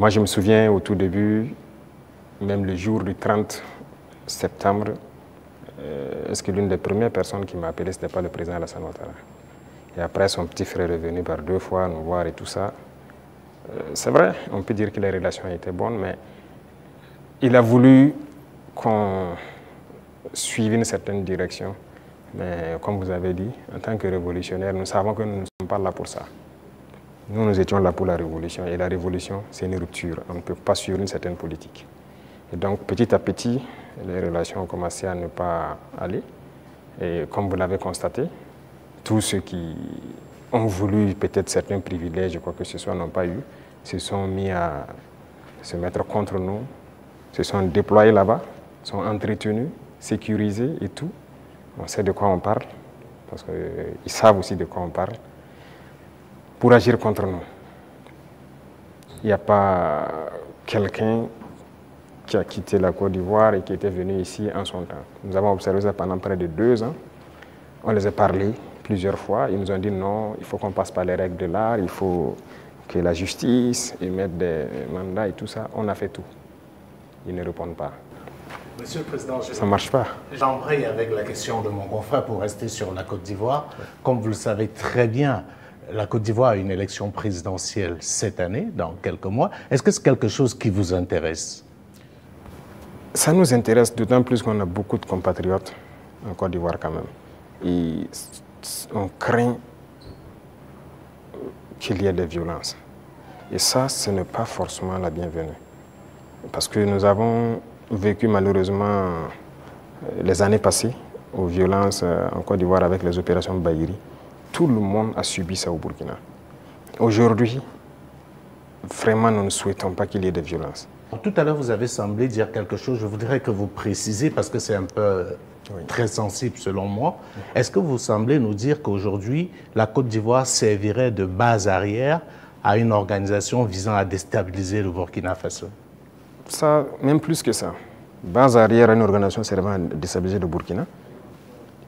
Moi, je me souviens au tout début, même le jour du 30 septembre, est-ce que l'une des premières personnes qui m'a appelé, ce n'était pas le président Alassane Ouattara. Et après, son petit frère est venu par 2 fois nous voir et tout ça. C'est vrai, on peut dire que les relations étaient bonnes, mais il a voulu qu'on suive une certaine direction. Mais comme vous avez dit, en tant que révolutionnaire, nous savons que nous ne sommes pas là pour ça. Nous, nous étions là pour la révolution. Et la révolution, c'est une rupture. On ne peut pas suivre une certaine politique. Et donc, petit à petit, les relations ont commencé à ne pas aller. Et comme vous l'avez constaté, tous ceux qui ont voulu peut-être certains privilèges, quoi que ce soit, n'ont pas eu, se sont mis à se mettre contre nous, se sont déployés là-bas, sont entretenus, sécurisés et tout. On sait de quoi on parle, parce qu'ils savent aussi de quoi on parle, pour agir contre nous. Il n'y a pas quelqu'un qui a quitté la Côte d'Ivoire et qui était venu ici en son temps. Nous avons observé ça pendant près de 2 ans. On les a parlé plusieurs fois. Ils nous ont dit non, il faut qu'on passe par les règles de l'art, il faut que la justice émette des mandats et tout ça. On a fait tout. Ils ne répondent pas. Monsieur le Président, ça ne marche pas. J'embraye avec la question de mon confrère pour rester sur la Côte d'Ivoire. Comme vous le savez très bien, la Côte d'Ivoire a une élection présidentielle cette année, dans quelques mois. Est-ce que c'est quelque chose qui vous intéresse? Ça nous intéresse d'autant plus qu'on a beaucoup de compatriotes en Côte d'Ivoire quand même. Et on craint qu'il y ait des violences. Et ça, ce n'est pas forcément la bienvenue. Parce que nous avons vécu malheureusement les années passées aux violences en Côte d'Ivoire avec les opérations Bahiri. Tout le monde a subi ça au Burkina. Aujourd'hui, vraiment, nous ne souhaitons pas qu'il y ait des violences. Tout à l'heure, vous avez semblé dire quelque chose. Je voudrais que vous précisez, parce que c'est un peu très sensible selon moi. Est-ce que vous semblez nous dire qu'aujourd'hui, la Côte d'Ivoire servirait de base arrière à une organisation visant à déstabiliser le Burkina Faso? Ça, même plus que ça. Base arrière à une organisation servant à déstabiliser le Burkina.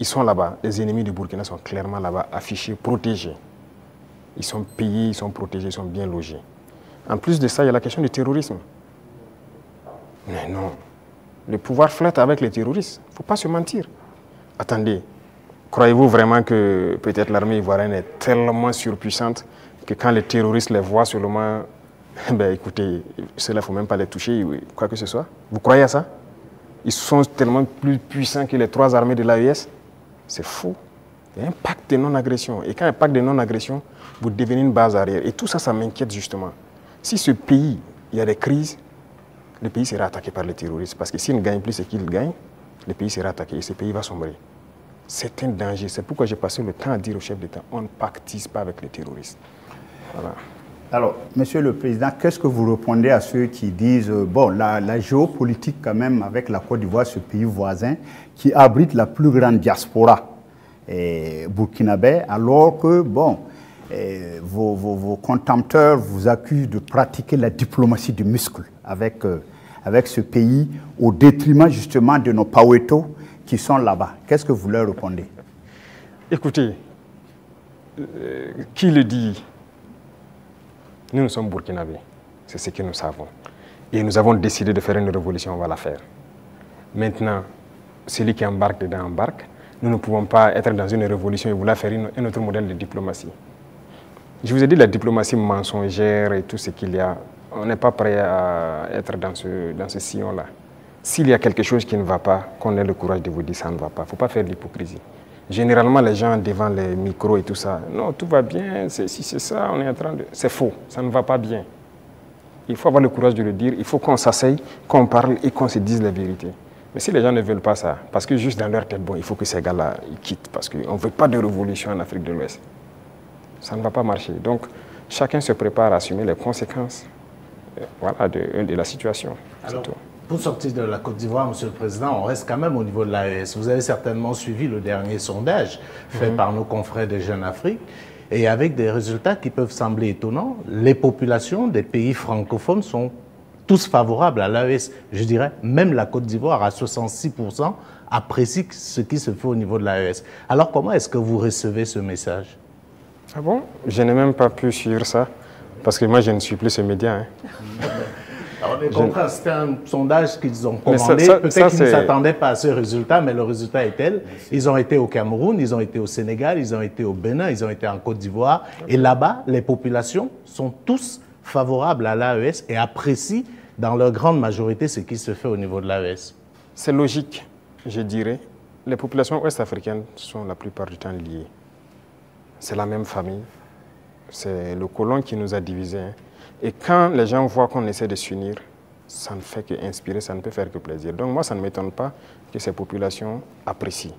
Ils sont là-bas. Les ennemis du Burkina sont clairement là-bas, affichés, protégés. Ils sont payés, ils sont protégés, ils sont bien logés. En plus de ça, il y a la question du terrorisme. Mais non, le pouvoir flotte avec les terroristes. Il ne faut pas se mentir. Attendez, croyez-vous vraiment que peut-être l'armée ivoirienne est tellement surpuissante que quand les terroristes les voient seulement, ben écoutez, ceux-là, il ne faut même pas les toucher, quoi que ce soit. Vous croyez à ça? Ils sont tellement plus puissants que les 3 armées de l'AES. C'est faux. Il y a un pacte de non-agression. Et quand il y a un pacte de non-agression, vous devenez une base arrière. Et tout ça, ça m'inquiète justement. Si ce pays, il y a des crises, le pays sera attaqué par les terroristes. Parce que s'ils ne gagnent plus ce qu'ils gagnent, le pays sera attaqué et ce pays va sombrer. C'est un danger. C'est pourquoi j'ai passé le temps à dire au chef d'État, on ne pactise pas avec les terroristes. Voilà. Alors, Monsieur le Président, qu'est-ce que vous répondez à ceux qui disent, bon, la géopolitique quand même avec la Côte d'Ivoire, ce pays voisin, qui abrite la plus grande diaspora burkinabé, alors que, bon, vos contempteurs vous accusent de pratiquer la diplomatie du muscle avec ce pays, au détriment justement de nos Paweto qui sont là-bas. Qu'est-ce que vous leur répondez? Écoutez, qui le dit? Nous sommes burkinabés, c'est ce que nous savons. Et nous avons décidé de faire une révolution, on va la faire. Maintenant, celui qui embarque dedans embarque. Nous ne pouvons pas être dans une révolution et vouloir faire un autre modèle de diplomatie. Je vous ai dit la diplomatie mensongère et tout ce qu'il y a. On n'est pas prêt à être dans ce sillon-là. S'il y a quelque chose qui ne va pas, qu'on ait le courage de vous dire ça ne va pas. Il ne faut pas faire de l'hypocrisie. Généralement, les gens devant les micros et tout ça, non, tout va bien, si c'est ça, on est en train de... C'est faux, ça ne va pas bien. Il faut avoir le courage de le dire, il faut qu'on s'asseye, qu'on parle et qu'on se dise la vérité. Mais si les gens ne veulent pas ça, parce que juste dans leur tête, bon, il faut que ces gars-là quittent, parce qu'on ne veut pas de révolution en Afrique de l'Ouest. Ça ne va pas marcher. Donc, chacun se prépare à assumer les conséquences voilà, de la situation. Alors, pour sortir de la Côte d'Ivoire, Monsieur le Président, on reste quand même au niveau de l'AES. Vous avez certainement suivi le dernier sondage fait par nos confrères de Jeune Afrique, et avec des résultats qui peuvent sembler étonnants. Les populations des pays francophones sont tous favorables à l'AES. Je dirais, même la Côte d'Ivoire, à 66%, apprécie ce qui se fait au niveau de l'AES. Alors, comment est-ce que vous recevez ce message? Ah bon? Je n'ai même pas pu suivre ça. Parce que moi, je ne suis plus ce média. Hein. Alors, on est contraint, c'était un sondage qu'ils ont commandé. Peut-être qu'ils ne s'attendaient pas à ce résultat, mais le résultat est tel. Ils ont été au Cameroun, ils ont été au Sénégal, ils ont été au Bénin, ils ont été en Côte d'Ivoire. Et là-bas, les populations sont tous favorables à l'AES et apprécient dans leur grande majorité ce qui se fait au niveau de l'AES. C'est logique, je dirais. Les populations ouest-africaines sont la plupart du temps liées. C'est la même famille. C'est le colon qui nous a divisés. Hein. Et quand les gens voient qu'on essaie de s'unir, ça ne fait qu'inspirer, ça ne peut faire que plaisir. Donc moi, ça ne m'étonne pas que ces populations apprécient.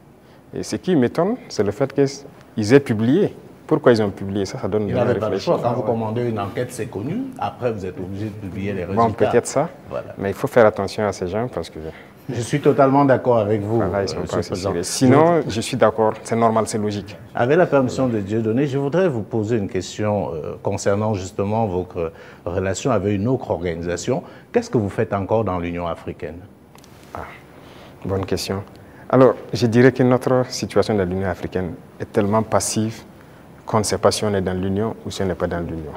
Et ce qui m'étonne, c'est le fait qu'ils aient publié. Pourquoi ils ont publié ça? Ça donne de la réflexion. Quand vous commandez une enquête, c'est connu. Après, vous êtes obligé de publier les résultats. Bon, peut-être ça. Voilà. Mais il faut faire attention à ces gens parce que... Je suis totalement d'accord avec vous, voilà, sinon, je suis d'accord, c'est normal, c'est logique. Avec la permission de Dieudonné, je voudrais vous poser une question concernant justement votre relation avec une autre organisation. Qu'est-ce que vous faites encore dans l'Union africaine? Bonne question. Alors, je dirais que notre situation dans l'Union africaine est tellement passive qu'on ne sait pas si on est dans l'Union ou si on n'est pas dans l'Union.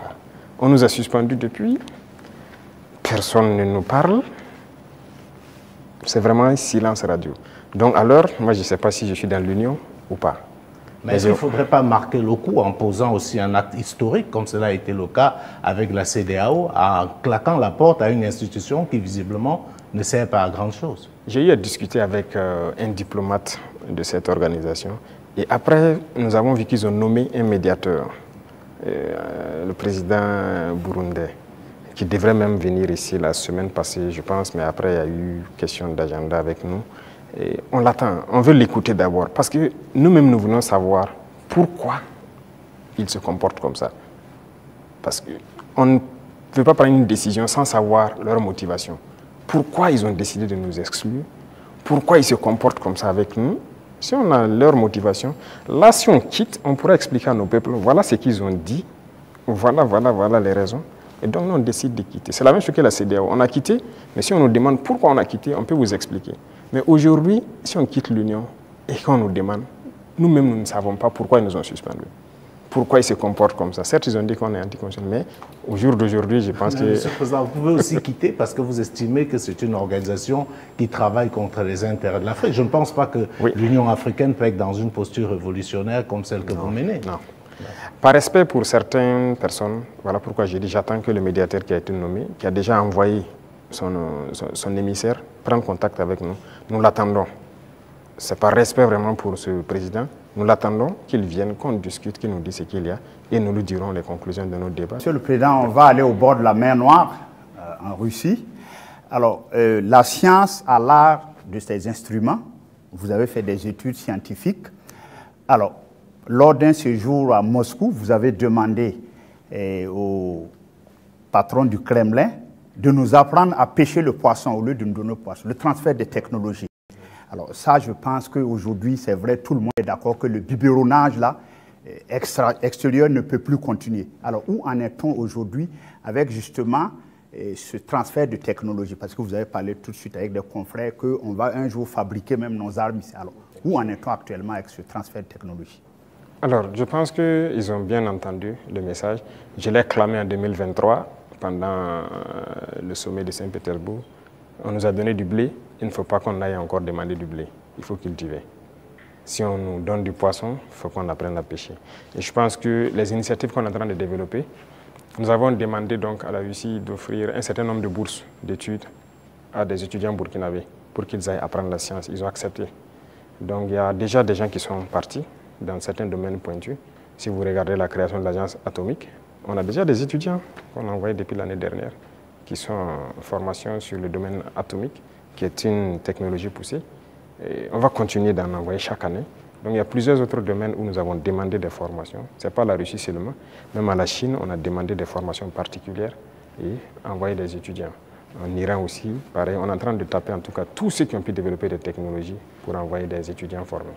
On nous a suspendus depuis, personne ne nous parle. C'est vraiment un silence radio. Donc alors, moi je ne sais pas si je suis dans l'Union ou pas. Mais est-ce qu'il ne faudrait pas marquer le coup en posant aussi un acte historique, comme cela a été le cas avec la CEDEAO, en claquant la porte à une institution qui visiblement ne sert pas à grand chose? J'ai eu à discuter avec un diplomate de cette organisation. Et après, nous avons vu qu'ils ont nommé un médiateur, le président burundais, qui devrait même venir ici la semaine passée, je pense, mais après, il y a eu question d'agenda avec nous. Et on l'attend, on veut l'écouter d'abord, parce que nous-mêmes, nous voulons savoir pourquoi ils se comportent comme ça. Parce qu'on ne peut pas prendre une décision sans savoir leur motivation. Pourquoi ils ont décidé de nous exclure? Pourquoi ils se comportent comme ça avec nous? Si on a leur motivation, là, si on quitte, on pourra expliquer à nos peuples, voilà ce qu'ils ont dit, voilà les raisons. Et donc, nous, on décide de quitter. C'est la même chose que la CEDEAO. On a quitté, mais si on nous demande pourquoi on a quitté, on peut vous expliquer. Mais aujourd'hui, si on quitte l'Union et qu'on nous demande, nous-mêmes, nous ne savons pas pourquoi ils nous ont suspendus. Pourquoi ils se comportent comme ça. Certes, ils ont dit qu'on est anticonstitutionnel, mais au jour d'aujourd'hui, je pense que... Monsieur le Président, vous pouvez aussi quitter parce que vous estimez que c'est une organisation qui travaille contre les intérêts de l'Afrique. Je ne pense pas que l'Union africaine peut être dans une posture révolutionnaire comme celle que vous menez. Non. Par respect pour certaines personnes, voilà pourquoi j'ai dit j'attends que le médiateur qui a été nommé, qui a déjà envoyé son émissaire, prenne contact avec nous. Nous l'attendons. C'est par respect vraiment pour ce président. Nous l'attendons qu'il vienne, qu'on discute, qu'il nous dise ce qu'il y a et nous lui dirons les conclusions de nos débats. Monsieur le Président, on va aller au bord de la mer Noire, en Russie. Alors, la science a l'art de ces instruments. Vous avez fait des études scientifiques. Alors, lors d'un séjour à Moscou, vous avez demandé au patron du Kremlin de nous apprendre à pêcher le poisson au lieu de nous donner le poisson, le transfert des technologies. Alors ça, je pense qu'aujourd'hui, c'est vrai, tout le monde est d'accord que le biberonnage là, extérieur ne peut plus continuer. Alors où en est-on aujourd'hui avec justement ce transfert de technologie? Parce que vous avez parlé tout de suite avec des confrères qu'on va un jour fabriquer même nos armes ici. Alors où en est-on actuellement avec ce transfert de technologie? Alors, je pense qu'ils ont bien entendu le message. Je l'ai clamé en 2023 pendant le sommet de Saint-Pétersbourg. On nous a donné du blé. Il ne faut pas qu'on aille encore demander du blé. Il faut cultiver. Si on nous donne du poisson, il faut qu'on apprenne à pêcher. Et je pense que les initiatives qu'on est en train de développer, nous avons demandé donc à la Russie d'offrir un certain nombre de bourses d'études à des étudiants burkinabés pour qu'ils aillent apprendre la science. Ils ont accepté. Donc il y a déjà des gens qui sont partis dans certains domaines pointus. Si vous regardez la création de l'agence atomique, on a déjà des étudiants qu'on a envoyés depuis l'année dernière qui sont en formation sur le domaine atomique, qui est une technologie poussée. Et on va continuer d'en envoyer chaque année. Donc il y a plusieurs autres domaines où nous avons demandé des formations. Ce n'est pas la Russie seulement. Même à la Chine, on a demandé des formations particulières et envoyé des étudiants. En Iran aussi, pareil, on est en train de taper en tout cas tous ceux qui ont pu développer des technologies pour envoyer des étudiants formés.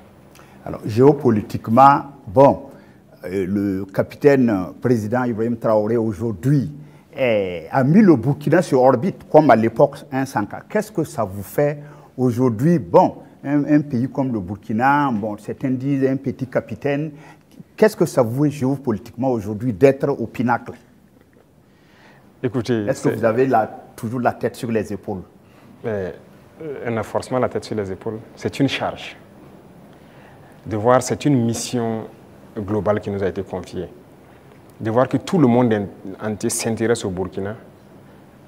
Alors, géopolitiquement, bon, le capitaine président Ibrahim Traoré aujourd'hui a mis le Burkina sur orbite, comme à l'époque un Sankara. Qu'est-ce que ça vous fait aujourd'hui? Bon, un pays comme le Burkina, bon, certains disent un petit capitaine. Qu'est-ce que ça vous fait géopolitiquement aujourd'hui d'être au pinacle? Écoutez, est-ce que vous avez toujours la tête sur les épaules? Un renforcement la tête sur les épaules, c'est une charge. De voir, c'est une mission globale qui nous a été confiée. De voir que tout le monde entier s'intéresse au Burkina,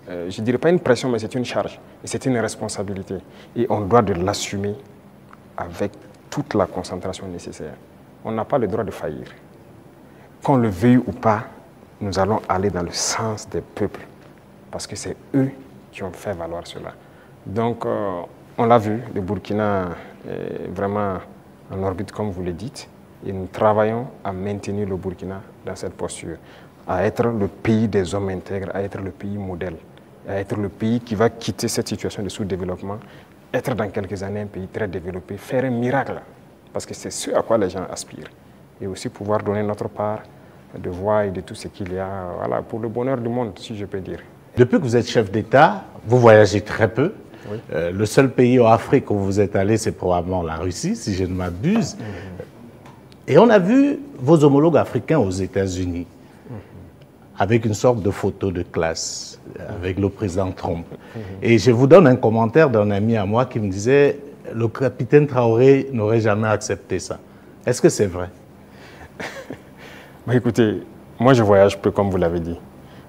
je ne dirais pas une pression, mais c'est une charge. Et c'est une responsabilité. Et on doit de l'assumer avec toute la concentration nécessaire. On n'a pas le droit de faillir. Qu'on le veuille ou pas, nous allons aller dans le sens des peuples. Parce que c'est eux qui ont fait valoir cela. Donc, on l'a vu, le Burkina est vraiment en orbite, comme vous le dites. Et nous travaillons à maintenir le Burkina dans cette posture, à être le pays des hommes intègres, à être le pays modèle, à être le pays qui va quitter cette situation de sous-développement, être dans quelques années un pays très développé, faire un miracle, parce que c'est ce à quoi les gens aspirent. Et aussi pouvoir donner notre part de voix et de tout ce qu'il y a, voilà, pour le bonheur du monde, si je peux dire. Depuis que vous êtes chef d'État, vous voyagez très peu. Oui. Le seul pays en Afrique où vous êtes allé, c'est probablement la Russie, si je ne m'abuse. Et on a vu vos homologues africains aux États-Unis, avec une sorte de photo de classe, avec le président Trump. Et je vous donne un commentaire d'un ami à moi qui me disait « Le capitaine Traoré n'aurait jamais accepté ça ». Est-ce que c'est vrai? Écoutez, moi je voyage peu, comme vous l'avez dit.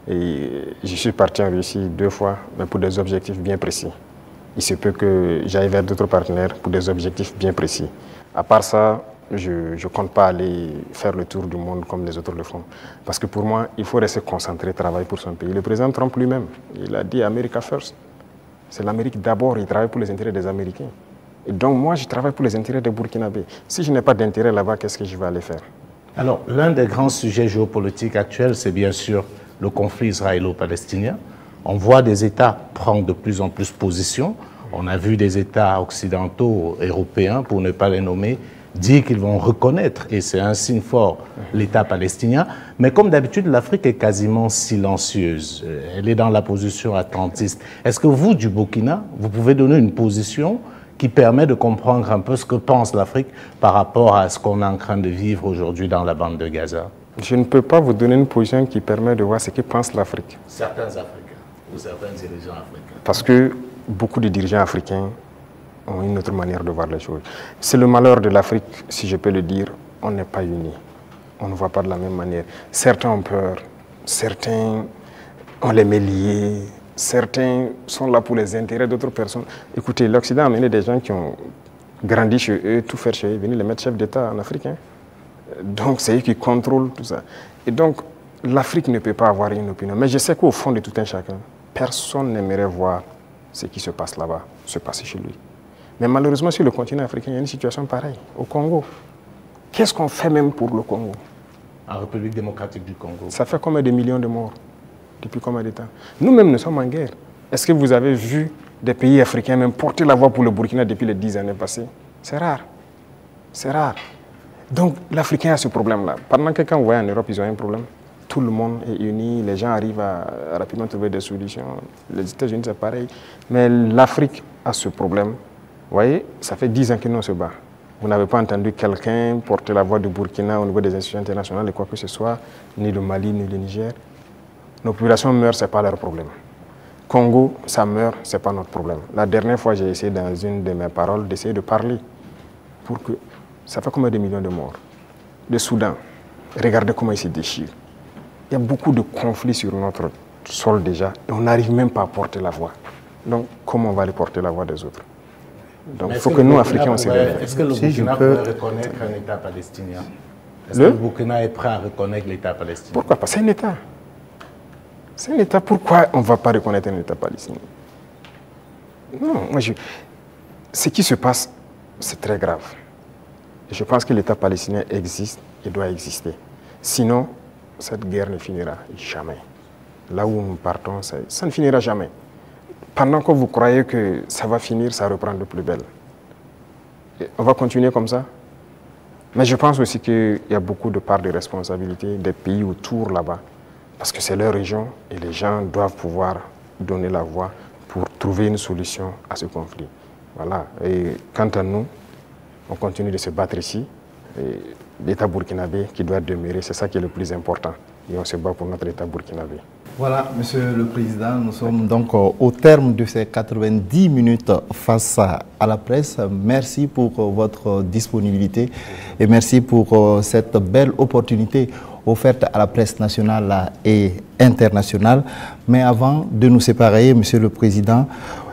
Et je suis parti en Russie 2 fois, mais pour des objectifs bien précis. Il se peut que j'aille vers d'autres partenaires pour des objectifs bien précis. À part ça, je ne compte pas aller faire le tour du monde comme les autres le font. Parce que pour moi, il faut rester concentré, travailler pour son pays. Le président Trump lui-même, il a dit « America first ». C'est l'Amérique d'abord, il travaille pour les intérêts des Américains. Et donc moi, je travaille pour les intérêts des Burkinabés. Si je n'ai pas d'intérêt là-bas, qu'est-ce que je vais aller faire? Alors, l'un des grands sujets géopolitiques actuels, c'est bien sûr le conflit israélo-palestinien. On voit des États prendre de plus en plus position. On a vu des États occidentaux, européens, pour ne pas les nommer, dire qu'ils vont reconnaître, et c'est un signe fort, l'État palestinien. Mais comme d'habitude, l'Afrique est quasiment silencieuse. Elle est dans la position attentiste. Est-ce que vous, du Burkina, vous pouvez donner une position qui permet de comprendre un peu ce que pense l'Afrique par rapport à ce qu'on est en train de vivre aujourd'hui dans la bande de Gaza? Je ne peux pas vous donner une position qui permet de voir ce que pense l'Afrique. Certains Africains, ou certains dirigeants africains. Parce que beaucoup de dirigeants africains ont une autre manière de voir les choses. C'est le malheur de l'Afrique, si je peux le dire, on n'est pas unis. On ne voit pas de la même manière. Certains ont peur, certains on les met liés, certains sont là pour les intérêts d'autres personnes. Écoutez, l'Occident a amené des gens qui ont grandi chez eux, tout faire chez eux, venir les mettre chefs d'État en Afrique. Donc c'est eux qui contrôlent tout ça. Et donc l'Afrique ne peut pas avoir une opinion. Mais je sais qu'au fond de tout un chacun, personne n'aimerait voir ce qui se passe là-bas, se passer chez lui. Mais malheureusement, sur le continent africain, il y a une situation pareille. Au Congo, qu'est-ce qu'on fait même pour le Congo? En République démocratique du Congo. Ça fait combien de millions de morts? Depuis combien de temps? Nous-mêmes, nous sommes en guerre. Est-ce que vous avez vu des pays africains même porter la voix pour le Burkina depuis les 10 années passées? C'est rare. C'est rare. Donc, l'Africain a ce problème-là. Pendant que quand vous voyez en Europe, ils ont un problème. Tout le monde est uni, les gens arrivent à rapidement trouver des solutions. Les États-Unis, c'est pareil. Mais l'Afrique a ce problème. Vous voyez, ça fait 10 ans que nous on se bat. Vous n'avez pas entendu quelqu'un porter la voix du Burkina au niveau des institutions internationales et quoi que ce soit, ni le Mali, ni le Niger. Nos populations meurent, ce n'est pas leur problème. Congo, ça meurt, ce n'est pas notre problème. La dernière fois, j'ai essayé dans une de mes paroles d'essayer de parler pour que... Ça fait combien de millions de morts? Le Soudan, regardez comment il se déchire. Il y a beaucoup de conflits sur notre sol déjà et on n'arrive même pas à porter la voix. Donc, comment on va aller porter la voix des autres? Donc, il faut que nous, Africains, on se réveille. Est-ce que le Burkina peut reconnaître un État palestinien? Est-ce que le Burkina est prêt à reconnaître l'État palestinien? Pourquoi pas? C'est un État. C'est un État. Pourquoi on ne va pas reconnaître un État palestinien? Non, moi, ce qui se passe, c'est très grave. Et je pense que l'État palestinien existe et doit exister. Sinon, cette guerre ne finira jamais. Là où nous partons, ça ne finira jamais. Pendant que vous croyez que ça va finir, ça reprend de plus belle. Et on va continuer comme ça. Mais je pense aussi qu'il y a beaucoup de parts de responsabilité des pays autour là-bas. Parce que c'est leur région et les gens doivent pouvoir donner la voix pour trouver une solution à ce conflit. Voilà. Et quant à nous, on continue de se battre ici. L'État burkinabé qui doit demeurer, c'est ça qui est le plus important. Et on se bat pour notre État burkinabé. Voilà, Monsieur le Président, nous sommes donc au terme de ces 90 minutes face à la presse. Merci pour votre disponibilité et merci pour cette belle opportunité offerte à la presse nationale et internationale. Mais avant de nous séparer, Monsieur le Président,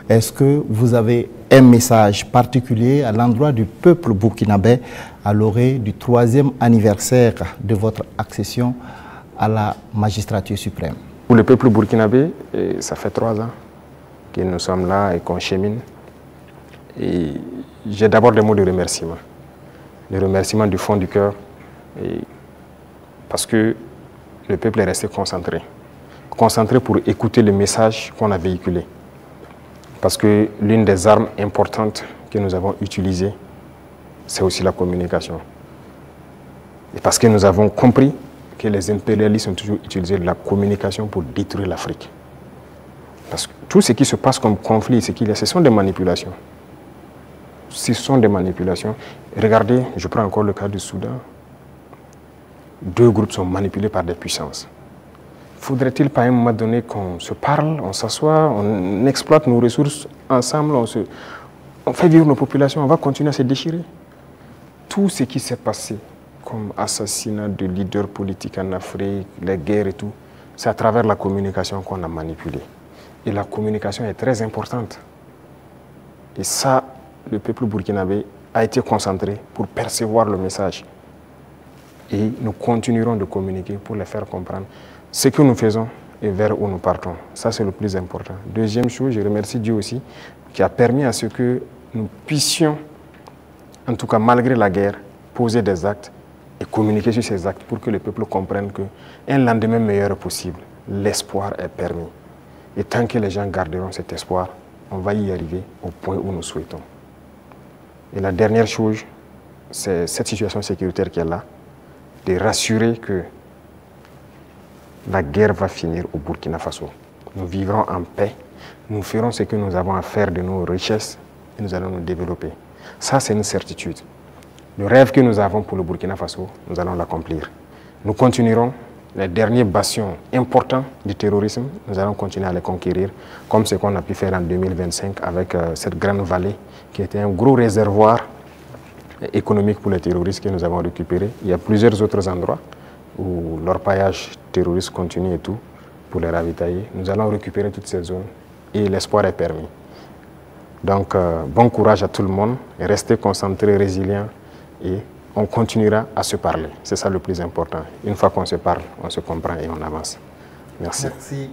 est-ce que vous avez un message particulier à l'endroit du peuple burkinabé à l'orée du 3e anniversaire de votre accession à la magistrature suprême? Pour le peuple burkinabé, ça fait 3 ans que nous sommes là et qu'on chemine. Et j'ai d'abord des mots de remerciement. Des remerciements du fond du cœur. Parce que le peuple est resté concentré. Concentré pour écouter le message qu'on a véhiculé. Parce que l'une des armes importantes que nous avons utilisées, c'est aussi la communication. Et parce que nous avons compris que les impérialistes ont toujours utilisé la communication pour détruire l'Afrique. Parce que tout ce qui se passe comme conflit, ce sont des manipulations. Ce sont des manipulations. Regardez, je prends encore le cas du Soudan. 2 groupes sont manipulés par des puissances. Faudrait-il pas à un moment donné qu'on se parle, on s'assoit, on exploite nos ressources ensemble, on fait vivre nos populations, on va continuer à se déchirer? Tout ce qui s'est passé comme assassinat de leaders politiques en Afrique, les guerres et tout, c'est à travers la communication qu'on a manipulé. Et la communication est très importante. Et ça, le peuple burkinabé a été concentré pour percevoir le message. Et nous continuerons de communiquer pour les faire comprendre ce que nous faisons et vers où nous partons. Ça, c'est le plus important. Deuxième chose, je remercie Dieu aussi, qui a permis à ce que nous puissions, en tout cas malgré la guerre, poser des actes et communiquer sur ces actes pour que le peuple comprenne qu'un lendemain meilleur est possible. L'espoir est permis. Et tant que les gens garderont cet espoir, on va y arriver au point où nous souhaitons. Et la dernière chose, c'est cette situation sécuritaire qui est là, de rassurer que la guerre va finir au Burkina Faso. Nous vivrons en paix, nous ferons ce que nous avons à faire de nos richesses et nous allons nous développer. Ça, c'est une certitude. Le rêve que nous avons pour le Burkina Faso, nous allons l'accomplir. Nous continuerons les derniers bastions importants du terrorisme, nous allons continuer à les conquérir, comme ce qu'on a pu faire en 2025 avec cette grande vallée qui était un gros réservoir économique pour les terroristes que nous avons récupéré. Il y a plusieurs autres endroits où l'orpaillage terroriste continue et tout, pour les ravitailler. Nous allons récupérer toutes ces zones et l'espoir est permis. Donc, bon courage à tout le monde, et restez concentrés, résilients, et on continuera à se parler. C'est ça le plus important. Une fois qu'on se parle, on se comprend et on avance. Merci. Merci.